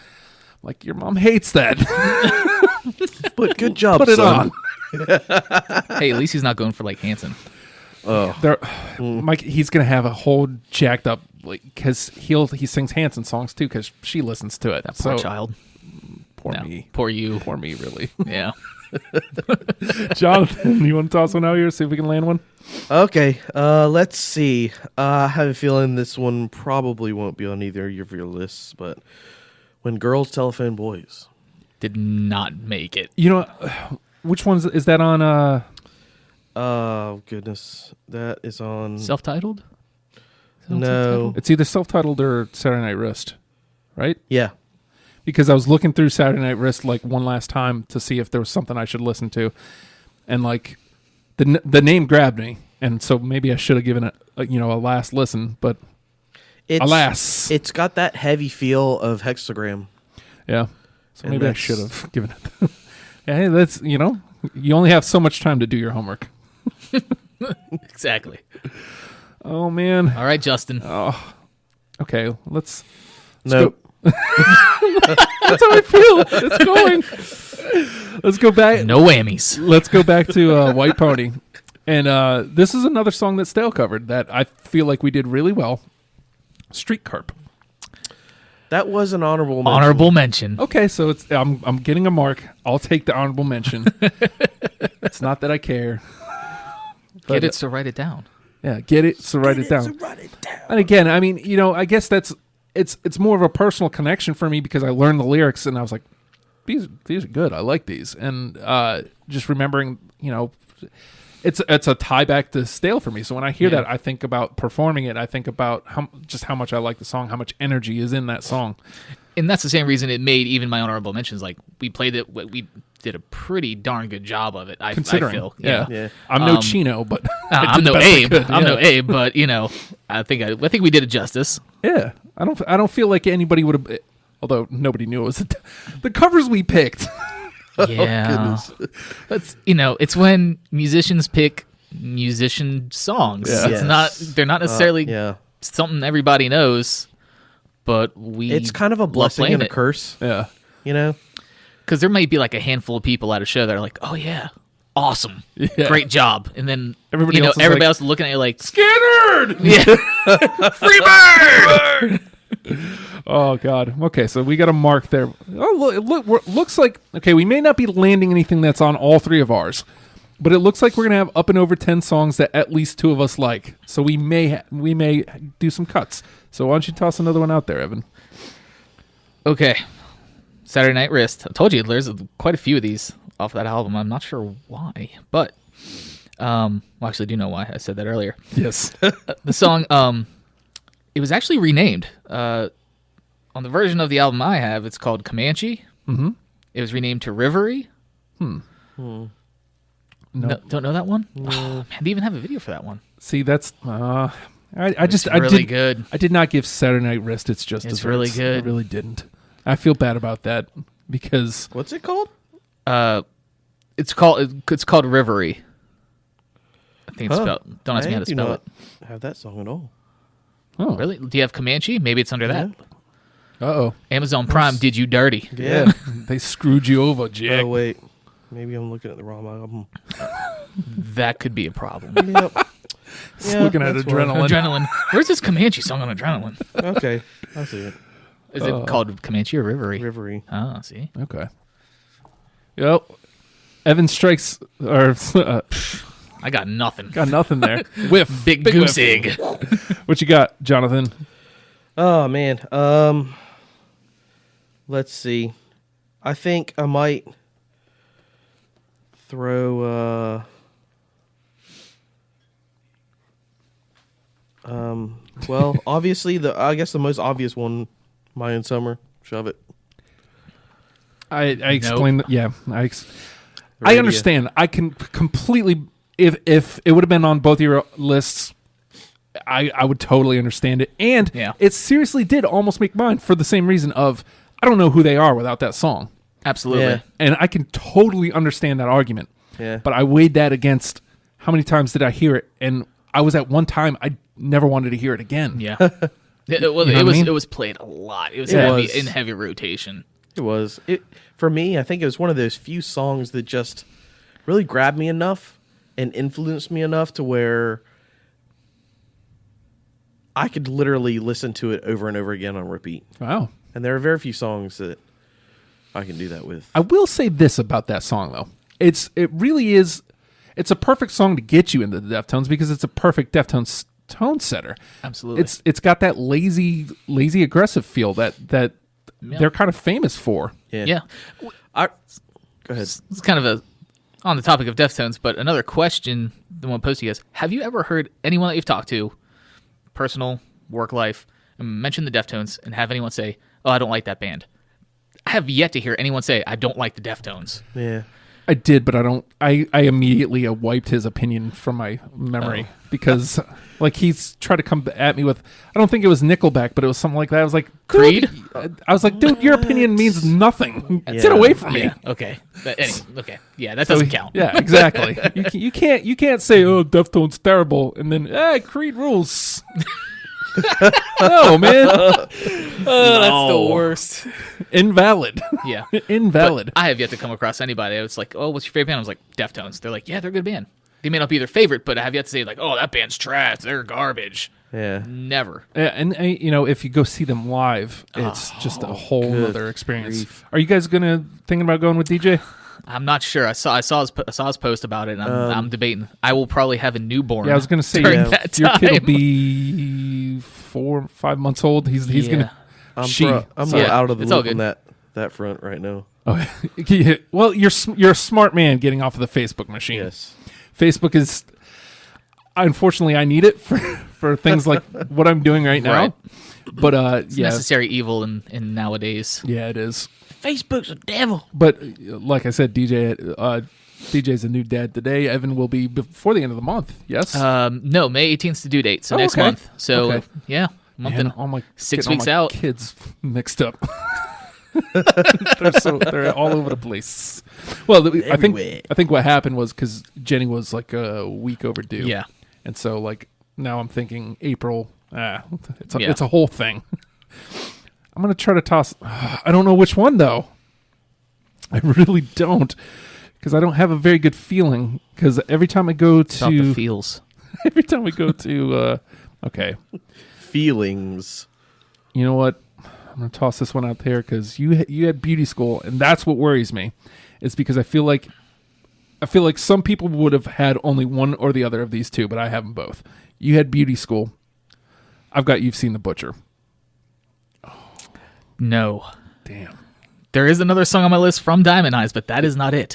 like, your mom hates that. But good job, Put it son. on. Hey, at least he's not going for like Hanson. Mike, he's gonna have a whole jacked up because he sings Hanson songs too because she listens to it. That poor child. Poor No, me. poor you. Poor me, really. Yeah. Jonathan, you want to toss one out here? See if we can land one. Okay, let's see. I have a feeling this one probably won't be on either of your lists, but When Girls Telephone Boys. Did not make it. You know, which ones is that on? Oh, goodness. That is on... Self-titled? No. It's either self-titled or Saturday Night Wrist, right? Yeah. Because I was looking through Saturday Night Wrist like one last time to see if there was something I should listen to, and like the name grabbed me, and so maybe I should have given it a last listen, but alas, it's got that heavy feel of Hexagram. yeah. So And maybe I should have given it. Yeah, hey, that's you only have so much time to do your homework. Exactly. Oh man. All right, Justin. Okay, let's Nope. That's how I feel. It's going. Let's go back. No whammies. Let's go back to White Pony. And this is another song that Stale covered that I feel like we did really well. Street Carp. That was an honorable mention. Honorable mention. Okay, so I'm getting a mark. I'll take the honorable mention. It's not that I care. Get it, so write it down. Yeah, get it, so write it down. And again, I mean, I guess it's more of a personal connection for me because I learned the lyrics and I was like, these are good. I like these. And just remembering, it's a tie back to Stale for me. So when I hear that, I think about performing it. I think about how much I like the song, how much energy is in that song. And that's the same reason it made even my honorable mentions. Like, we played it, we did a pretty darn good job of it, I feel. Yeah. I'm no Chino, but I'm no Abe. I'm no Abe, but, I think we did it justice. Yeah. I don't feel like anybody would have, although nobody knew it was the covers we picked. Yeah. That's, it's when musicians pick musician songs. Yeah. They're not necessarily something everybody knows, but it's kind of a blessing and a curse. Yeah. Because there might be like a handful of people at a show that are like, oh yeah, awesome, great job, and then everybody else is looking at you like Skinner. Yeah. Freebird. Oh God. Okay, so we got a mark there. Oh, looks like we may not be landing anything that's on all 3 of ours, but it looks like we're gonna have up and over 10 songs that at least 2 of us like. So we may do some cuts. So why don't you toss another one out there, Evan? Okay. Saturday Night Wrist. I told you there's quite a few of these off that album. I'm not sure why, but well, actually, I do know why. I said that earlier. Yes. The song, it was actually renamed. On the version of the album I have, it's called Comanche. Mm-hmm. It was renamed to Rivery. No. Don't know that one? No. Oh, man, they even have a video for that one. See, that's It's really good. I did not give Saturday Night Wrist its just It's desserts. really good. I really didn't. I feel bad about that because What's it called? It's called Rivery. I think it's spelled. Don't ask me how to do spell not it. have that song at all. oh Really? Do you have Comanche? Maybe it's under that. Uh-oh. Amazon Prime did you dirty. Yeah. They screwed you over, Jack. Oh wait, maybe I'm looking at the wrong album. That could be a problem. Yep. Looking at that's why. Adrenaline. Adrenaline. Where's this Comanche song on Adrenaline? Okay, I see it. Is it called Comanche or Rivery? Rivery. Oh, see. Okay. Yep. Evan strikes, or I got nothing. Got nothing there. Whiff. Big whiff. goose egg. What you got, Jonathan? Oh man. Let's see. I think I might throw well, obviously I guess the most obvious one, My Own Summer, Shove It. I explained. Yeah, I Radio. understand. I can completely. If it would have been on both your lists, I would totally understand it. And Yeah. it seriously did almost make mine for the same reason of I don't know who they are without that song, Absolutely. Yeah. and I can totally understand that argument. Yeah. But I weighed that against how many times did I hear it, and I was at one time I never wanted to hear it again. Yeah. You know what I mean? It was played a lot. It was Yeah, it heavy was. in heavy rotation. It was. For me, I think it was one of those few songs that just really grabbed me enough and influenced me enough to where I could literally listen to it over and over again on repeat. Wow. And there are very few songs that I can do that with. I will say this about that song though. It really is. It's a perfect song to get you into the Deftones because it's a perfect Deftones tone setter. Absolutely. It's got that lazy aggressive feel that they're kind of famous for. Yeah. Go ahead. It's kind of on the topic of Deftones, but another question the one posted is, have you ever heard anyone that you've talked to, personal, work life, and mention the Deftones and have anyone say, oh, I don't like that band? I have yet to hear anyone say, I don't like the Deftones. Yeah. I did, but I don't. I immediately wiped his opinion from my memory because, like, he's tried to come at me with. I don't think it was Nickelback, but it was something like that. I was like, Creed? I was like, dude, your opinion means nothing. Yeah. Get away from me. Yeah, okay. Okay. Yeah, that doesn't count. Yeah, exactly. you can't say, oh, Deftones terrible, and then Creed rules. No, man, That's the worst. invalid. Yeah. Invalid. But I have yet to come across anybody. It's like, oh, what's your favorite band? I was like, Deftones. They're like, yeah, they're a good band. They may not be their favorite, but I have yet to say, like, oh, that band's trash. They're garbage. Yeah. Never. Yeah, and if you go see them live, it's just a whole good other experience. grief. Are you guys thinking about going with DJ? I'm not sure. I saw his post about it, and I'm debating. I will probably have a newborn. Yeah, I was gonna say during that your kid will time. be 4 or 5 months old. He's gonna. I'm Sorry. a little out of the It's all loop on good. that front right now. Oh, well, you're a smart man getting off of the Facebook machine. Yes. Facebook is. Unfortunately, I need it for things like what I'm doing right now. Right. But It's yeah, necessary evil in nowadays. yeah, it is. Facebook's a devil. But like I said, DJ's a new dad today. Evan will be before the end of the month. Yes. No, May 18th is the due date, so next okay. month. So Okay. yeah, month Man, and all my 6 getting all weeks my out. Kids mixed up. they're all over the place. Well, I think what happened was because Jenny was like a week overdue. Yeah. and so like now I'm thinking April. It's Yeah. a whole thing. I'm gonna try to toss. I don't know which one though. I really don't, because I don't have a very good feeling. Because every time I go It's not the to feels. every time we go to okay, Feelings. you know what? I'm gonna toss this one out there because you had beauty school, and that's what worries me. It's because I feel like some people would have had only one or the other of these two, but I have them both. You had beauty school. I've got You've Seen the Butcher. No, Damn. there is another song on my list from Diamond Eyes, but that is not it.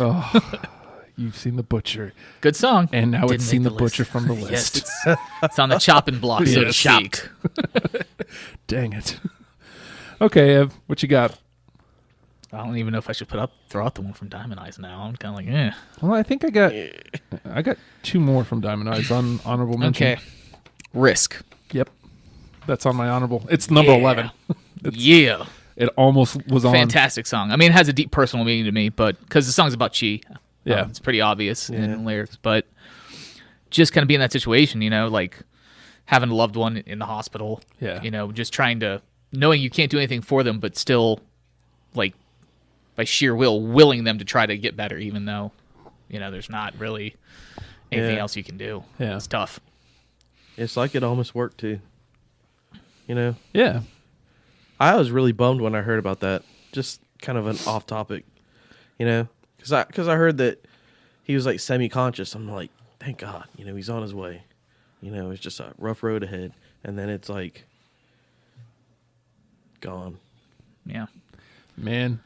You've Seen the Butcher. Good song. And now Didn't it's Seen make the Butcher from the Yes, list. it's on the chopping block, so to Yes. speak. Dang it. Okay, Ev, what you got? I don't even know if I should throw out the one from Diamond Eyes now. I'm kind of like, eh. Well, I think I got two more from Diamond Eyes on honorable mention. Okay. Risk. Yep. That's on my honorable. It's number Yeah. 11. Yeah. It almost was on. Fantastic song. I mean, it has a deep personal meaning to me, but because the song's about Chi. Yeah. It's pretty obvious in the lyrics, but just kind of be in that situation, like having a loved one in the hospital. Yeah. Just trying to, knowing you can't do anything for them, but still, like, by sheer willing them to try to get better, even though, there's not really anything Yeah. else you can do. Yeah. It's tough. It's like it almost worked too. Yeah. I was really bummed when I heard about that. Just kind of an off topic, because I heard that he was like semi-conscious. I'm like, thank God, he's on his way. It's just a rough road ahead, and then it's like gone. Yeah. Man,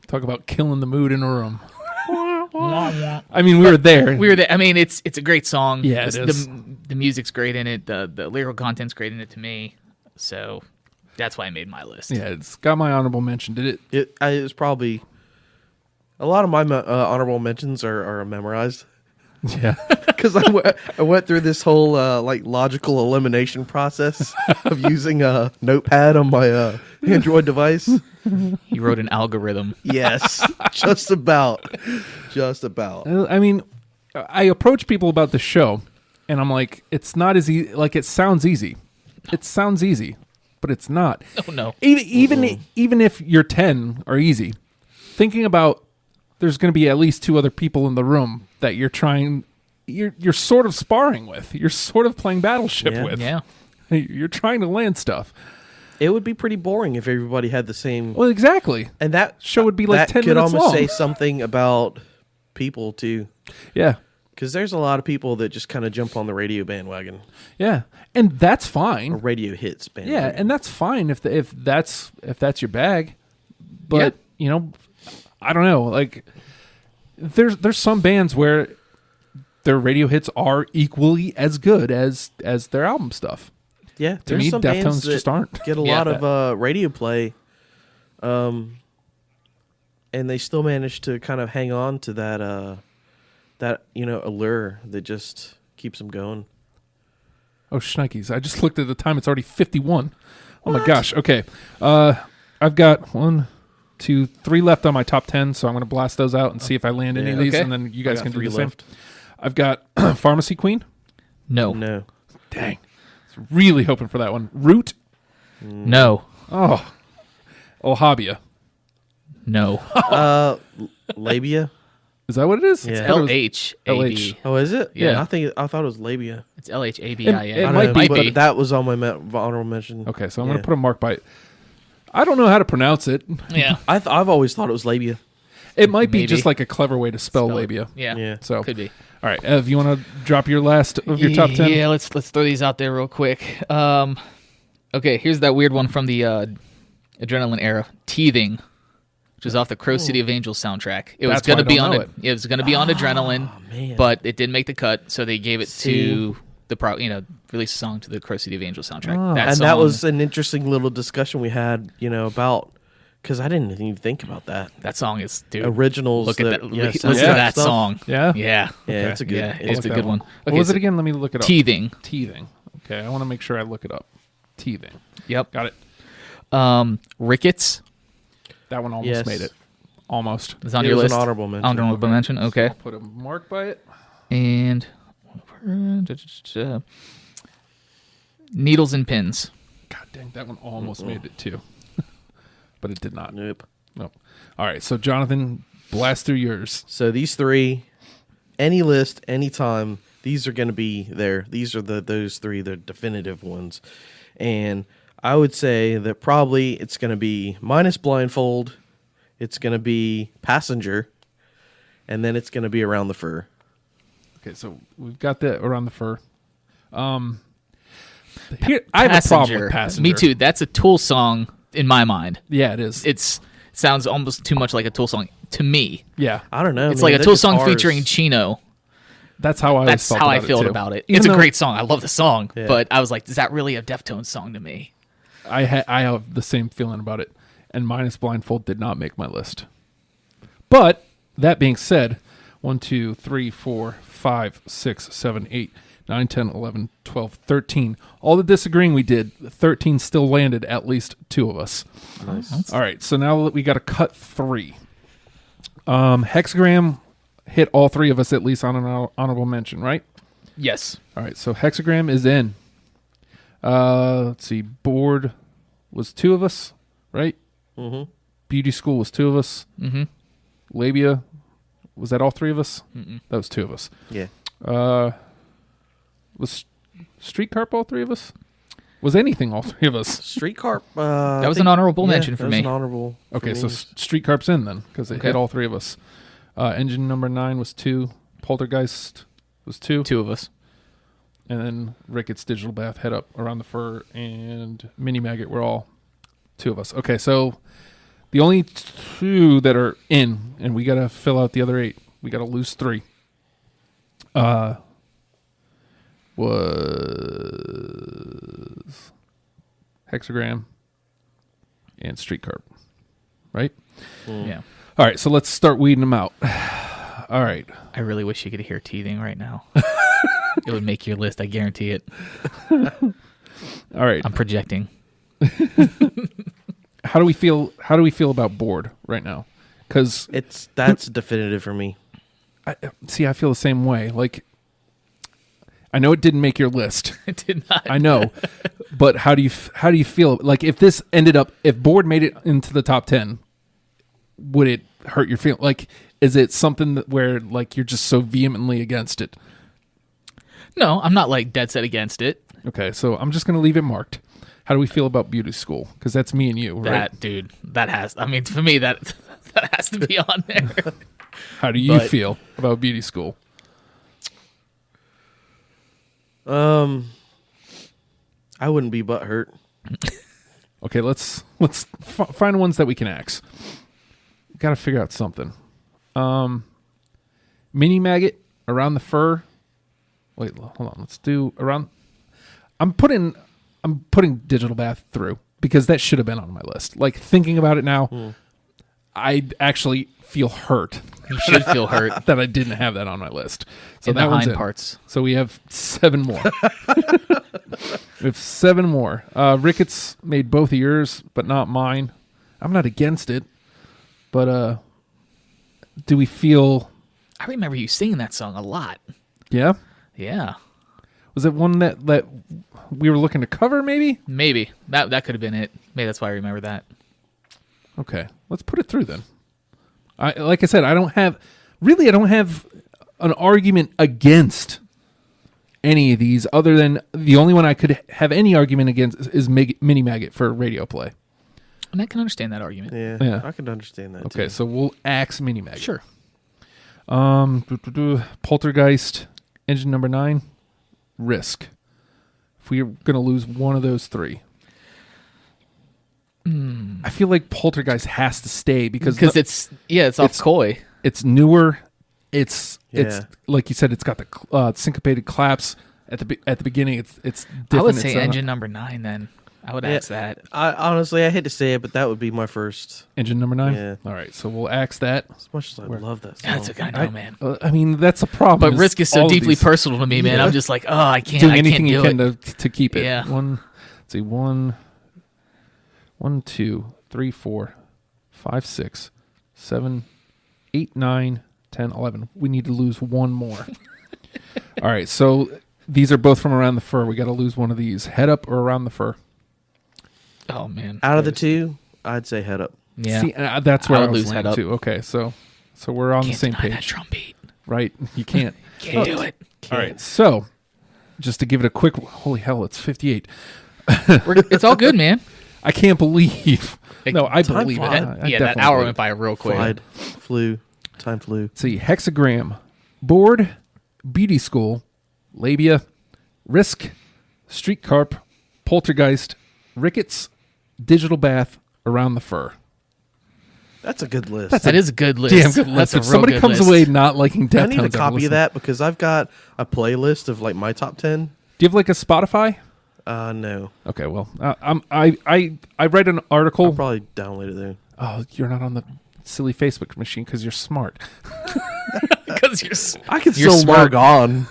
talk about killing the mood in a room. I mean, we were there. We were there. I mean, it's a great song. Yeah, it is. The music's great in it. The lyrical content's great in it to me. So that's why I made my list. Yeah, it's got my honorable mention. Did it? It was probably a lot of my honorable mentions are memorized. Yeah. Because I went through this whole logical elimination process of using a notepad on my Android device. He wrote an algorithm. Yes, just about. I mean, I approach people about the show, and I'm like, it's not as easy. Like, it sounds easy. It sounds easy, but it's not. Oh no. Even if your 10 are easy, thinking about there's going to be at least 2 other people in the room that you're sort of sparring with. You're sort of playing Battleship with. Yeah. You're trying to land stuff. It would be pretty boring if everybody had the same. Well, exactly. And that show would be like 10 could minutes almost long. say something about people too, Yeah. because there's a lot of people that just kind of jump on the radio bandwagon Yeah. And that's or fine. radio hits bandwagon. Yeah, and that's fine if that's your bag. But, I don't know, like there's some bands where their radio hits are equally as good as their album stuff. Yeah, To there's me, some bands Deftones that just aren't. get a Yeah. lot of radio play, and they still manage to kind of hang on to that allure that just keeps them going. Oh, shnikes. I just looked at the time. It's already 51. Oh, my gosh. Okay. I've got 1, 2, 3 left on my top 10, so I'm going to blast those out and see if I land any of these, okay. and then you guys I got can do 3 the same. left. I've got Pharmacy Queen. No. No, Dang. I was really hoping for that one. Root. No. Oh. Ohabia. No. labia. Is that what it is? Yeah. I thought it was- LHAB. Oh, is it? Yeah. I thought it was labia. It's LHABIA. It I might know, be, but be. that was on my honorable mention. Okay, so I'm Yeah. going to put a mark by it. I don't know how to pronounce it. Yeah. I've always thought it was labia. It might be Maybe. just like a clever way to spell labia. Yeah. Yeah. So, Could be. all right, Ev, you want to drop your last of your top 10? Yeah, let's throw these out there real quick. Okay, here's that weird one from the Adrenaline era, Teething, which is off the Crow City of Angels soundtrack. It was That's why going to I be don't on know it. It was going to be on Adrenaline, man. but it didn't make the cut, so they gave it See. to the release a song to the Crow City of Angels soundtrack. Oh. That And song, that was an interesting little discussion we had, about, because I didn't even think about that. that song is dude. Originals. Look at that. yeah, Listen to soundtrack that stuff. song. Yeah? Yeah. Yeah, it's a good. Yeah, I'll it's look a that good one. What was so it again? Let me look it up. Teething. Teething. Okay, I want to make sure I look it up. Teething. Yep. Got it. Ricketts That one almost Yes. made it. Almost. is on It your was list. an honorable mention. Honorable mention. Okay. Put a mark by it. And Needles and Pins. God dang, that one almost made it too. But it did not. Nope. Nope. All right, so Jonathan, blast through yours. So these 3, any list, anytime, these are going to be there. These are those 3, the definitive ones. And I would say that probably it's going to be minus Blindfold, it's going to be Passenger, and then it's going to be Around the Fur. Okay, so we've got that around the fur. Here, I have a problem with Passenger. Me too. That's a Tool song in my mind. Yeah, it is. It sounds almost too much like a Tool song to me. Yeah, I don't know. It's man, like a the Tool song guitars- featuring Chino. that's how I. That's felt how about I it, felt too. about it. Even It's a though great song. I love the song, Yeah. but I was like, is that really a Deftones song to me? I have the same feeling about it, and minus Blindfold did not make my list. But that being said, 1, 2, 3, 4, 5, 6, 7, 8, 9, 10, 11, 12, 13. All the disagreeing we did, 13 still landed at least 2 of us. Nice. All right, so now we got to cut 3. Hexagram hit all 3 of us at least on an honorable mention, right? Yes. All right, so Hexagram is in. Let's see, Board was 2 of us, right? Mm-hmm. Beauty School was 2 of us. Mm-hmm. Labia, was that all 3 of us? That was 2 of us. Yeah. Was Street Carp all 3 of us? Was anything all 3 of us? Street Carp. That was an honorable mention for that was me. an honorable. for Okay, me. so Street Carp's in then, because it Okay. hit all 3 of us. Engine number 9 was 2. Poltergeist was two. Two of us. And then Ricketts, Digital Bath, Head Up, Around the Fur, and Mini Maggot were all two of us. Okay, so the only two that are in, and we got to fill out the other 8. We got to lose 3. Was Hexagram and Street Carp, right? Yeah. All right, so let's start weeding them out. All right. I really wish you could hear teething right now. It would make your list. I guarantee it. All right. I'm projecting. How do we feel about Bored right now? Because that's definitive for me. I feel the same way. Like, I know it didn't make your list. It did not. I know, but how do you feel? Like, if Bored made it into the top 10, would it hurt your feeling? Like, is it something where like you're just so vehemently against it? No, I'm not like dead set against it. Okay, so I'm just gonna leave it marked. How do we feel about Beauty School? Because that's me and you, right? That dude, for me that has to be on there. How do you feel about Beauty School? I wouldn't be butthurt. Okay, let's find ones that we can axe. Got to figure out something. Mini Maggot, Around the Fur. Wait, hold on. Let's do Around. I'm putting Digital Bath through because that should have been on my list. Like, thinking about it now, I actually feel hurt. You should feel hurt that I didn't have that on my list. So in that the one's hind in. parts. So we have 7 more. We have 7 more. Ricketts made both of yours, but not mine. I'm not against it, but do we feel? I remember you singing that song a lot. Yeah. Yeah. Was it one that we were looking to cover? Maybe. Maybe that could have been it. Maybe that's why I remember that. Okay, let's put it through then. Like I said, I don't have an argument against any of these, other than the only one I could have any argument against is Mini Maggot for radio play. And I can understand that argument. Yeah. I can understand that. Okay, too. so we'll axe Mini Maggot. Sure. Poltergeist, Engine Number 9, Risk. If we're going to lose one of those 3. I feel like Poltergeist has to stay because it's off Koi. It's newer. It's Yeah. like you said. It's got the syncopated claps at the beginning. It's different. I would say It's, Engine Number 9 then. I would axe that. I honestly hate to say it, but that would be my first. Engine Number 9. Yeah. All right, so we'll axe that. As much as I love that song. That's a good know, man. I mean, that's a problem. But Risk is so all of deeply these- personal to me, man. I'm just like, I can't. doing I anything can't you do can it. to keep it. Yeah. Let's see, 1, 2, 3, 4, 5, 6, 7, 8, 9, 10, 11. We need to lose one more. All right, so these are both from Around the Fur. We got to lose one of these. Head Up or Around the Fur? Oh man. Out of the 2, I'd say Head Up. Yeah. See, that's where I I would was lose landing Head Up. too. Okay, so we're on Can't the same deny that page, drum beat. right? You can't. Can't do it. All right, so just to give it a quick, holy hell, it's 58. It's all good, man. I can't believe. No, I Time believe it. flies. I That definitely hour believe went it. by real quick. Time flew. Let's see, Hexagram, Bored, Beauty School, Labia, Risk, Street Carp, Poltergeist, Ricketts, Digital Bath, Around the Fur. That's a good list. That is a good list. Damn good list. That's a If real somebody good comes list. away not liking Deftones, I need a I've copy of listened. that because I've got a playlist of like my top 10. Do you have like a Spotify? No. Okay, well, I read an article. I'll probably download it there. Oh, you're not on the silly Facebook machine because you're smart. because I can You're still smart. log on.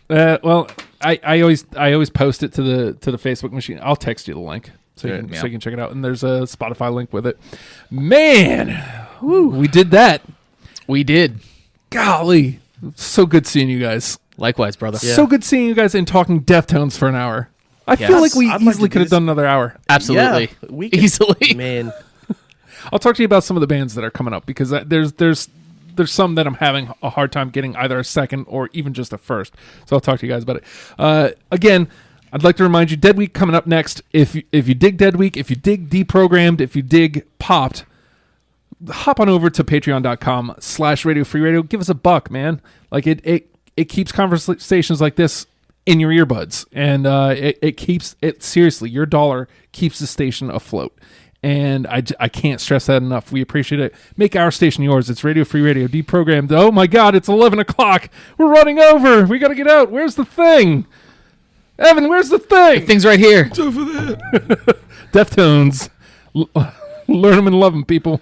Well, I always post it to the Facebook machine. I'll text you the link so you Good, can check it out. And there's a Spotify link with it. Man, we did that. we did. Golly, so good seeing you guys. Likewise, brother. Yeah. So good seeing you guys and talking Deftones for an hour. I Yes. feel like we I'd like easily to do could have this. done another hour. Absolutely. Yeah, we can, Easily. Man, I'll talk to you about some of the bands that are coming up because there's some that I'm having a hard time getting either a second or even just a first. So I'll talk to you guys about it. Again, I'd like to remind you, Dead Week coming up next. If you dig Dead Week, if you dig Deprogrammed, if you dig Popped, hop on over to patreon.com/Radio Free Radio. Give us $1, man. Like it keeps conversations like this in your earbuds, and it keeps it, seriously, your dollar keeps the station afloat. And I can't stress that enough. We appreciate it. Make our station yours. It's Radio Free Radio, deprogrammed. Oh my God, it's 11 o'clock. We're running over. We got to get out. Where's the thing? Evan, where's the thing? The thing's right here. It's over there. Deftones. Learn them and love them, people.